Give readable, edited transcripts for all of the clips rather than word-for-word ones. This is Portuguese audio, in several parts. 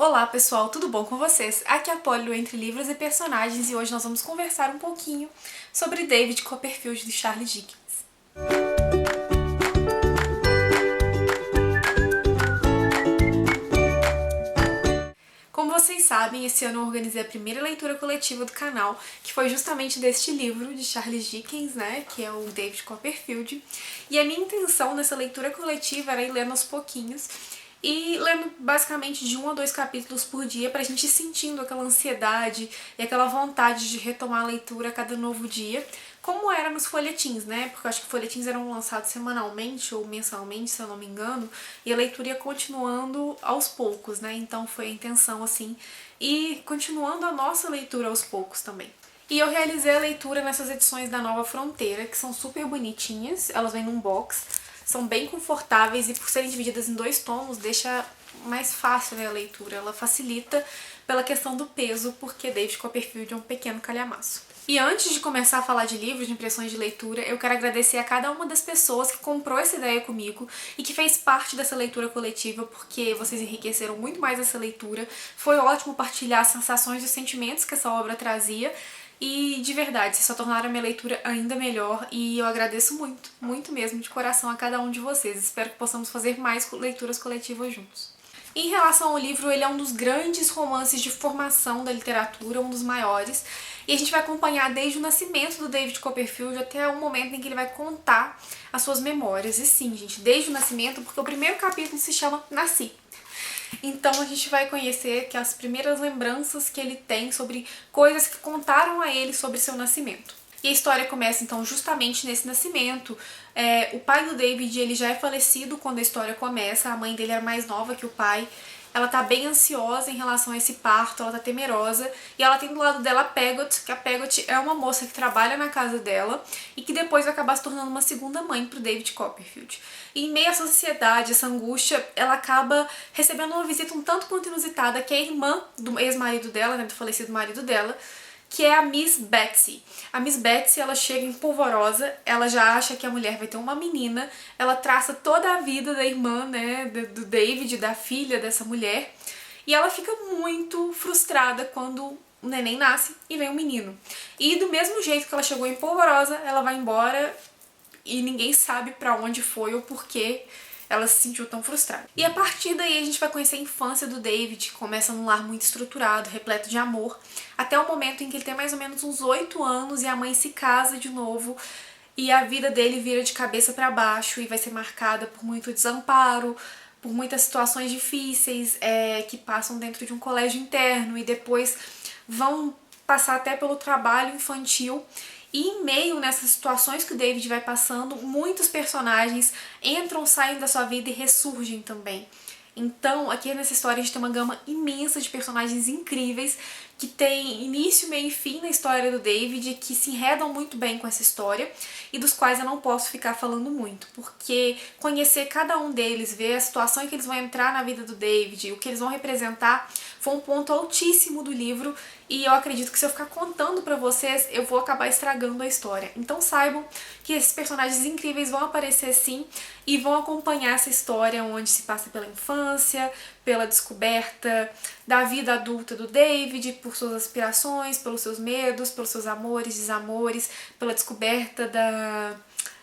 Olá pessoal, tudo bom com vocês? Aqui é a Polly do Entre Livros e Personagens e hoje nós vamos conversar um pouquinho sobre David Copperfield de Charles Dickens. Como vocês sabem, esse ano eu organizei a primeira leitura coletiva do canal, que foi justamente deste livro de Charles Dickens, né, que é o David Copperfield. E a minha intenção nessa leitura coletiva era ir lendo aos pouquinhos e lendo basicamente de 1 a 2 capítulos por dia pra gente ir sentindo aquela ansiedade e aquela vontade de retomar a leitura a cada novo dia, como era nos folhetins, né? Porque eu acho que folhetins eram lançados semanalmente ou mensalmente, se eu não me engano, e a leitura ia continuando aos poucos, né? Então foi a intenção, assim, e continuando a nossa leitura aos poucos também. E eu realizei a leitura nessas edições da Nova Fronteira, que são super bonitinhas, elas vêm num box, são bem confortáveis e por serem divididas em 2 tomos, deixa mais fácil, né, a leitura. Ela facilita pela questão do peso, porque David Copperfield é um pequeno calhamaço. E antes de começar a falar de livros, de impressões de leitura, eu quero agradecer a cada uma das pessoas que comprou essa ideia comigo e que fez parte dessa leitura coletiva, porque vocês enriqueceram muito mais essa leitura. Foi ótimo partilhar as sensações e os sentimentos que essa obra trazia. E, de verdade, vocês só tornaram a minha leitura ainda melhor e eu agradeço muito, muito mesmo, de coração a cada um de vocês. Espero que possamos fazer mais leituras coletivas juntos. Em relação ao livro, ele é um dos grandes romances de formação da literatura, um dos maiores, e a gente vai acompanhar desde o nascimento do David Copperfield até o momento em que ele vai contar as suas memórias. E sim, gente, desde o nascimento, porque o primeiro capítulo se chama Nasci. Então a gente vai conhecer que as primeiras lembranças que ele tem sobre coisas que contaram a ele sobre seu nascimento. E a história começa então justamente nesse nascimento. O pai do David, ele já é falecido quando a história começa, a mãe dele era mais nova que o pai. Ela tá bem ansiosa em relação a esse parto, ela tá temerosa, e ela tem do lado dela a Peggot, que a Peggot é uma moça que trabalha na casa dela e que depois vai acabar se tornando uma segunda mãe pro David Copperfield. E em meio a essa ansiedade, essa angústia, ela acaba recebendo uma visita um tanto quanto inusitada, que é a irmã do ex-marido dela, né, do falecido marido dela, que é a Miss Betsy. A Miss Betsy, ela chega em polvorosa, ela já acha que a mulher vai ter uma menina, ela traça toda a vida da irmã, né, do David, da filha dessa mulher, e ela fica muito frustrada quando o neném nasce e vem um menino. E do mesmo jeito que ela chegou em polvorosa, ela vai embora e ninguém sabe pra onde foi ou porquê ela se sentiu tão frustrada. E a partir daí a gente vai conhecer a infância do David, que começa num lar muito estruturado, repleto de amor, até o momento em que ele tem mais ou menos uns 8 anos e a mãe se casa de novo e a vida dele vira de cabeça para baixo e vai ser marcada por muito desamparo, por muitas situações difíceis que passam dentro de um colégio interno e depois vão passar até pelo trabalho infantil. E em meio nessas situações que o David vai passando, muitos personagens entram, saem da sua vida e ressurgem também. Então, aqui nessa história a gente tem uma gama imensa de personagens incríveis que tem início, meio e fim na história do David, que se enredam muito bem com essa história e dos quais eu não posso ficar falando muito, porque conhecer cada um deles, ver a situação em que eles vão entrar na vida do David, o que eles vão representar, foi um ponto altíssimo do livro e eu acredito que se eu ficar contando pra vocês, eu vou acabar estragando a história. Então saibam que esses personagens incríveis vão aparecer sim e vão acompanhar essa história onde se passa pela infância, pela descoberta da vida adulta do David, por suas aspirações, pelos seus medos, pelos seus amores, desamores, pela descoberta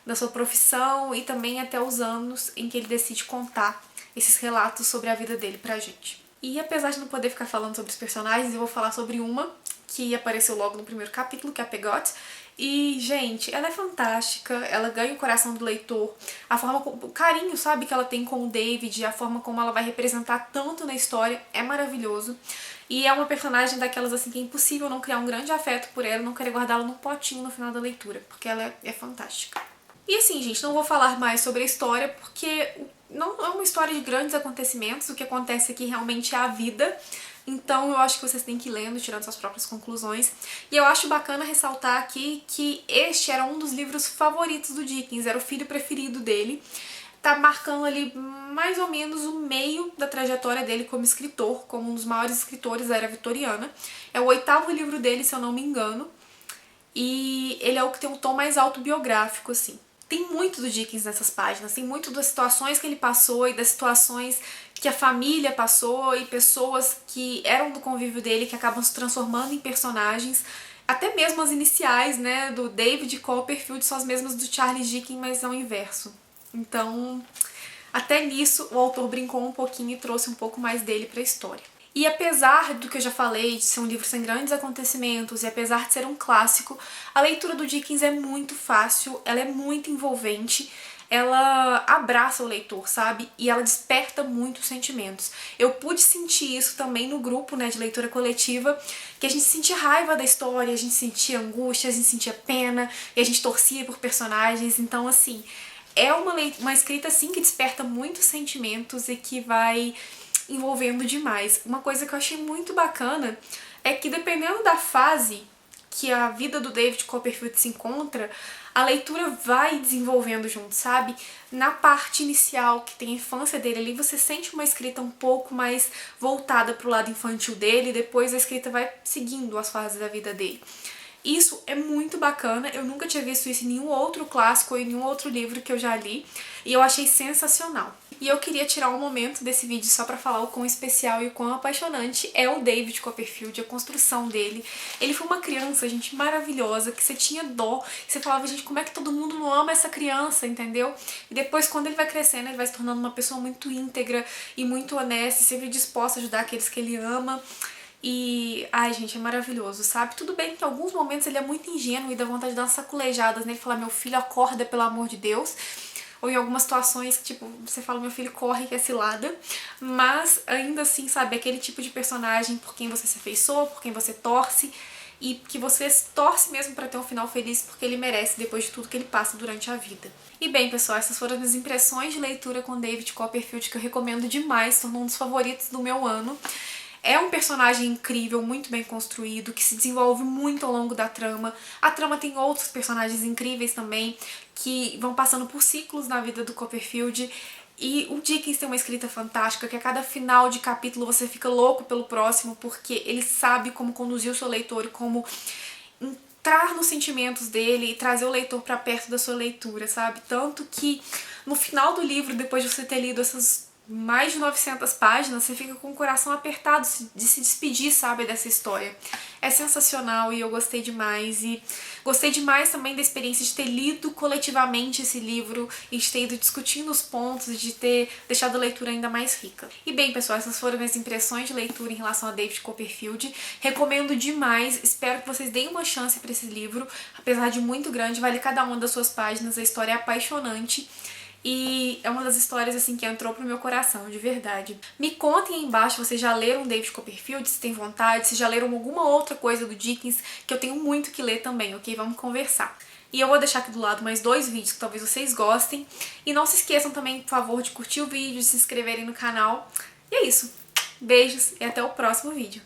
da sua profissão e também até os anos em que ele decide contar esses relatos sobre a vida dele pra gente. E apesar de não poder ficar falando sobre os personagens, eu vou falar sobre uma que apareceu logo no primeiro capítulo, que é a Peggot. E, gente, ela é fantástica, ela ganha o coração do leitor, a forma, o carinho, sabe, que ela tem com o David, a forma como ela vai representar tanto na história é maravilhoso. E é uma personagem daquelas assim que é impossível não criar um grande afeto por ela, não querer guardá-la num potinho no final da leitura, porque ela é fantástica. E assim, gente, não vou falar mais sobre a história, porque não é uma história de grandes acontecimentos, o que acontece aqui realmente é a vida. Então eu acho que vocês têm que ir lendo, tirando suas próprias conclusões. E eu acho bacana ressaltar aqui que este era um dos livros favoritos do Dickens, era o filho preferido dele. Tá marcando ali mais ou menos o meio da trajetória dele como escritor, como um dos maiores escritores da era vitoriana. É o 8º livro dele, se eu não me engano. E ele é o que tem um tom mais autobiográfico, assim. tem muito do Dickens nessas páginas, tem muito das situações que ele passou e das situações que a família passou e pessoas que eram do convívio dele que acabam se transformando em personagens. Até mesmo as iniciais, né, do David Copperfield são as mesmas do Charles Dickens, mas ao inverso. Então, até nisso o autor brincou um pouquinho e trouxe um pouco mais dele para a história. E apesar do que eu já falei, de ser um livro sem grandes acontecimentos e apesar de ser um clássico, a leitura do Dickens é muito fácil, ela é muito envolvente, ela abraça o leitor, sabe? E ela desperta muitos sentimentos. Eu pude sentir isso também no grupo, né, de leitura coletiva, que a gente sentia raiva da história, a gente sentia angústia, a gente sentia pena, e a gente torcia por personagens, então assim, é uma escrita assim que desperta muitos sentimentos e que vai envolvendo demais. Uma coisa que eu achei muito bacana é que dependendo da fase que a vida do David Copperfield se encontra, a leitura vai desenvolvendo junto, sabe? Na parte inicial, que tem a infância dele ali, você sente uma escrita um pouco mais voltada pro lado infantil dele, e depois a escrita vai seguindo as fases da vida dele. Isso é muito bacana, eu nunca tinha visto isso em nenhum outro clássico ou em nenhum outro livro que eu já li, e eu achei sensacional. E eu queria tirar um momento desse vídeo só pra falar o quão especial e o quão apaixonante é o David Copperfield, a construção dele. Ele foi uma criança, gente, maravilhosa, que você tinha dó, você falava, gente, como é que todo mundo não ama essa criança, entendeu? E depois, quando ele vai crescendo, ele vai se tornando uma pessoa muito íntegra e muito honesta, e sempre disposta a ajudar aqueles que ele ama. E, ai gente, é maravilhoso, sabe? Tudo bem que em alguns momentos ele é muito ingênuo e dá vontade de dar umas saculejadas nele, falar, meu filho, acorda, pelo amor de Deus. Ou em algumas situações que, tipo, você fala, meu filho, corre que é cilada. Mas, ainda assim, sabe, aquele tipo de personagem por quem você se afeiçoa, por quem você torce, e que você torce mesmo pra ter um final feliz porque ele merece depois de tudo que ele passa durante a vida. E bem, pessoal, essas foram as minhas impressões de leitura com David Copperfield, que eu recomendo demais, tornou um dos favoritos do meu ano. É um personagem incrível, muito bem construído, que se desenvolve muito ao longo da trama. A trama tem outros personagens incríveis também, que vão passando por ciclos na vida do Copperfield. E o Dickens tem uma escrita fantástica, que a cada final de capítulo você fica louco pelo próximo, porque ele sabe como conduzir o seu leitor e como entrar nos sentimentos dele e trazer o leitor pra perto da sua leitura, sabe? Tanto que no final do livro, depois de você ter lido essas mais de 900 páginas, você fica com o coração apertado de se despedir, sabe, dessa história. É sensacional e eu gostei demais. E gostei demais também da experiência de ter lido coletivamente esse livro e de ter ido discutindo os pontos e de ter deixado a leitura ainda mais rica. E bem, pessoal, essas foram minhas impressões de leitura em relação a David Copperfield. Recomendo demais, espero que vocês deem uma chance para esse livro. Apesar de muito grande, vale cada uma das suas páginas, a história é apaixonante. E é uma das histórias assim que entrou pro meu coração, de verdade. Me contem aí embaixo se vocês já leram David Copperfield, se tem vontade, se já leram alguma outra coisa do Dickens, que eu tenho muito que ler também, ok? Vamos conversar. E eu vou deixar aqui do lado mais 2 vídeos que talvez vocês gostem. E não se esqueçam também, por favor, de curtir o vídeo, de se inscreverem no canal. E é isso. Beijos e até o próximo vídeo.